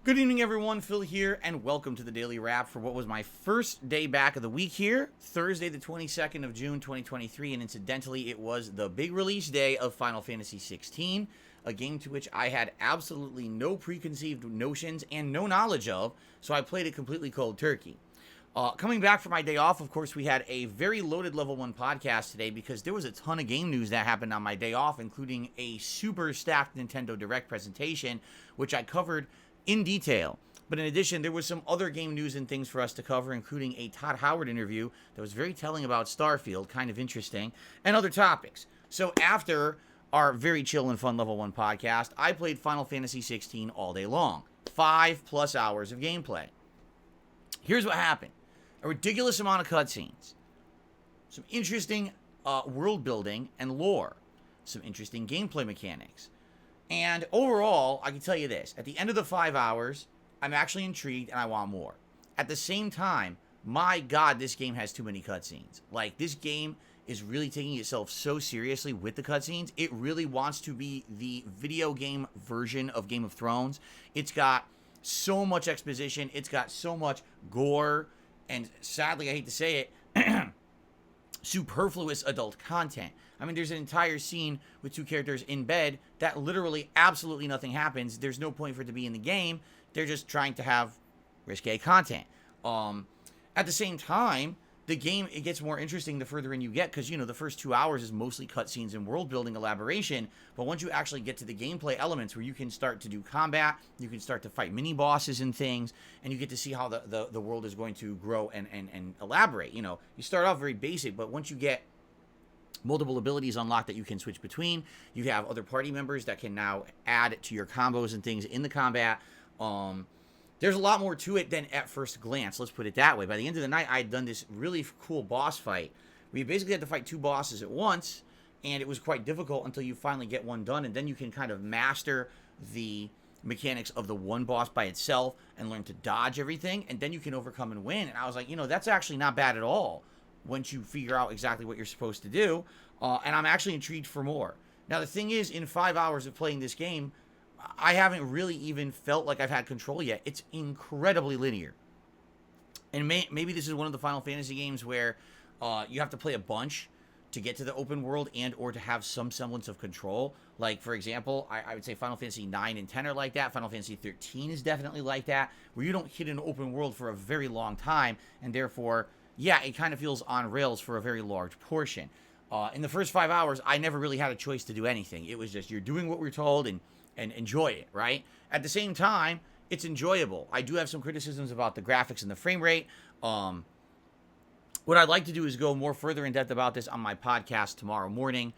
Good evening, everyone. Phil here, and welcome to the Daily Wrap for what was my first day back of the week here, Thursday, the 22nd of June, 2023, and incidentally, it was the big release day of Final Fantasy XVI, a game to which I had absolutely no preconceived notions and no knowledge of, so I played it completely cold turkey. Coming back for my day off, of course, we had a very loaded Level 1 podcast today because there was a ton of game news that happened on my day off, including a super stacked Nintendo Direct presentation, which I covered in detail. But in addition, there was some other game news and things for us to cover, including a Todd Howard interview that was very telling about Starfield, kind of interesting, and other topics. So after our very chill and fun Level 1 podcast, I played Final Fantasy XVI all day long. 5+ hours of gameplay. Here's what happened. A ridiculous amount of cutscenes. Some interesting world building and lore. Some interesting gameplay mechanics. And overall, I can tell you this. At the end of the 5 hours, I'm actually intrigued and I want more. At the same time, my God, this game has too many cutscenes. Like, this game is really taking itself so seriously with the cutscenes. It really wants to be the video game version of Game of Thrones. It's got so much exposition. It's got so much gore. And sadly, I hate to say it, superfluous adult content. I mean, there's an entire scene with two characters in bed that literally absolutely nothing happens. There's no point for it to be in the game. They're just trying to have risque content. At the same time, the game, it gets more interesting the further in you get because, you know, the first 2 hours is mostly cutscenes and world building elaboration. But once you actually get to the gameplay elements where you can start to do combat, you can start to fight mini bosses and things, and you get to see how the world is going to grow and elaborate. You know, you start off very basic, but once you get multiple abilities unlocked that you can switch between, you have other party members that can now add to your combos and things in the combat. There's a lot more to it than at first glance, let's put it that way. By the end of the night, I had done this really cool boss fight. We basically had to fight two bosses at once, and it was quite difficult until you finally get one done, and then you can kind of master the mechanics of the one boss by itself and learn to dodge everything, and then you can overcome and win. And I was like, you know, that's actually not bad at all once you figure out exactly what you're supposed to do, and I'm actually intrigued for more. Now, the thing is, in 5 hours of playing this game, I haven't really even felt like I've had control yet. It's incredibly linear. And maybe this is one of the Final Fantasy games where you have to play a bunch to get to the open world and or to have some semblance of control. Like, for example, I would say Final Fantasy 9 and 10 are like that. Final Fantasy 13 is definitely like that, where you don't hit an open world for a very long time, and therefore, yeah, it kind of feels on rails for a very large portion. In the first 5 hours, I never really had a choice to do anything. It was just, you're doing what we're told and enjoy it, right? At the same time, it's enjoyable. I do have some criticisms about the graphics and the frame rate. What I'd like to do is go more further in depth about this on my podcast tomorrow morning,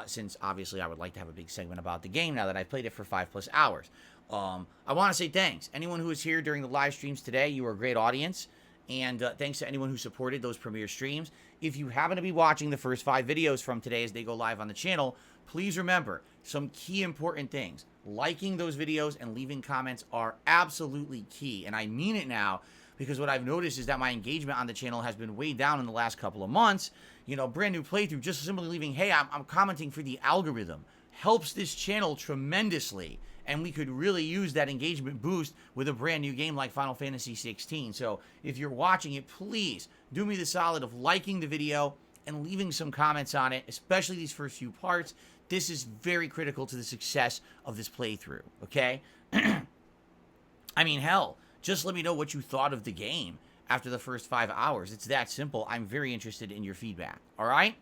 since obviously I would like to have a big segment about the game now that I've played it for 5+ hours. I want to say thanks. Anyone who was here during the live streams today, you were a great audience. And thanks to anyone who supported those premiere streams. If you happen to be watching the first 5 videos from today as they go live on the channel, please remember some key important things. Liking those videos and leaving comments are absolutely key. And I mean it now, because what I've noticed is that my engagement on the channel has been way down in the last couple of months. You know, brand new playthrough, just simply leaving, hey, I'm commenting for the algorithm, helps this channel tremendously. And we could really use that engagement boost with a brand new game like Final Fantasy XVI. So if you're watching it, please do me the solid of liking the video and leaving some comments on it, especially these first few parts. This is very critical to the success of this playthrough, okay? I mean, hell, just let me know what you thought of the game after the first 5 hours. It's that simple. I'm very interested in your feedback, all right?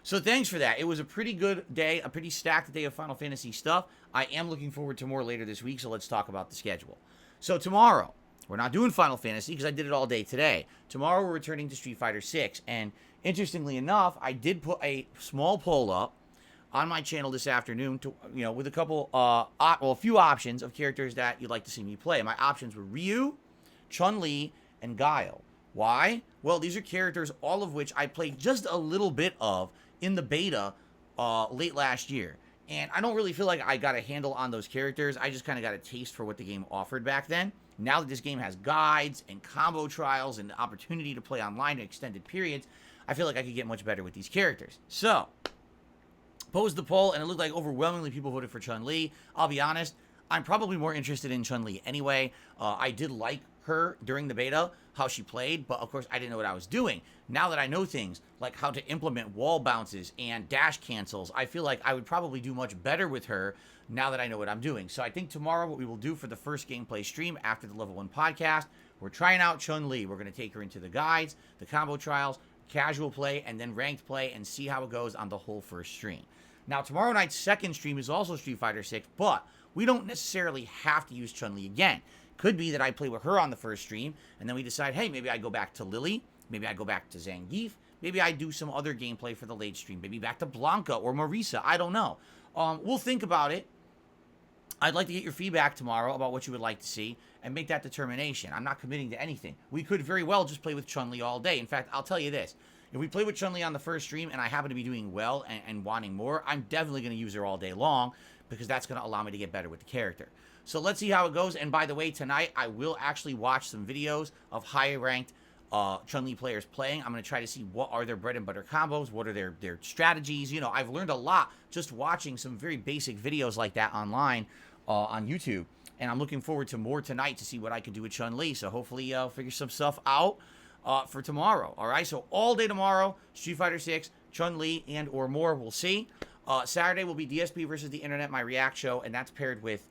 So thanks for that. It was a pretty good day, a pretty stacked day of Final Fantasy stuff. I am looking forward to more later this week, so let's talk about the schedule. So tomorrow, we're not doing Final Fantasy because I did it all day today. Tomorrow, we're returning to Street Fighter 6. And interestingly enough, I did put a small poll up on my channel this afternoon to, you know, with a couple, a few options of characters that you'd like to see me play. My options were Ryu, Chun-Li, and Guile. Why? Well, these are characters, all of which I played just a little bit of in the beta late last year. And I don't really feel like I got a handle on those characters. I just kind of got a taste for what the game offered back then. Now that this game has guides and combo trials and the opportunity to play online in extended periods, I feel like I could get much better with these characters. So, posed the poll, and it looked like overwhelmingly people voted for Chun-Li. I'll be honest, I'm probably more interested in Chun-Li anyway. I did like her during the beta, how she played, but of course I didn't know what I was doing. Now that I know things like how to implement wall bounces and dash cancels, I feel like I would probably do much better with her now that I know what I'm doing. So I think tomorrow what we will do for the first gameplay stream after the level 1 podcast, we're trying out Chun-Li. We're going to take her into the guides, the combo trials, casual play, and then ranked play and see how it goes on the whole first stream. Now tomorrow night's second stream is also Street Fighter 6, but we don't necessarily have to use Chun-Li again. Could be that I play with her on the first stream, and then we decide, hey, maybe I go back to Lily, maybe I go back to Zangief, maybe I do some other gameplay for the late stream, maybe back to Blanca or Marisa, I don't know. We'll think about it. I'd like to get your feedback tomorrow about what you would like to see and make that determination. I'm not committing to anything. We could very well just play with Chun-Li all day. In fact, I'll tell you this. If we play with Chun-Li on the first stream and I happen to be doing well and wanting more, I'm definitely going to use her all day long because that's going to allow me to get better with the character. So let's see how it goes. And by the way, tonight I will actually watch some videos of high-ranked Chun-Li players playing. I'm going to try to see what are their bread and butter combos, what are their strategies. You know, I've learned a lot just watching some very basic videos like that online on YouTube. And I'm looking forward to more tonight to see what I can do with Chun-Li. So hopefully I'll figure some stuff out for tomorrow. All right, so all day tomorrow, Street Fighter 6, Chun-Li, and or more. We'll see. Saturday will be DSP versus the Internet, my React show, and that's paired with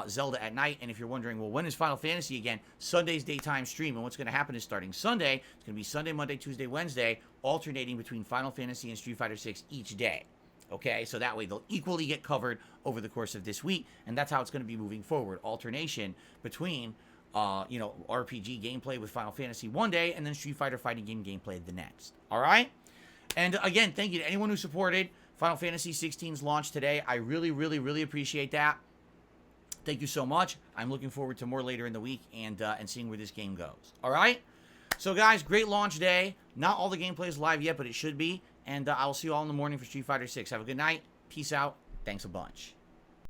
Zelda at night. And if you're wondering, well, when is Final Fantasy again? Sunday's daytime stream. And what's going to happen is starting Sunday, it's going to be Sunday, Monday, Tuesday, Wednesday, alternating between Final Fantasy and Street Fighter 6 each day. Okay, so that way they'll equally get covered over the course of this week, and that's how it's going to be moving forward. Alternation between, RPG gameplay with Final Fantasy one day, and then Street Fighter fighting game gameplay the next. All right? And again, thank you to anyone who supported Final Fantasy 16's launch today. I really, really, really appreciate that. Thank you so much. I'm looking forward to more later in the week and seeing where this game goes. All right? So, guys, great launch day. Not all the gameplay is live yet, but it should be. And I'll see you all in the morning for Street Fighter 6. Have a good night. Peace out. Thanks a bunch.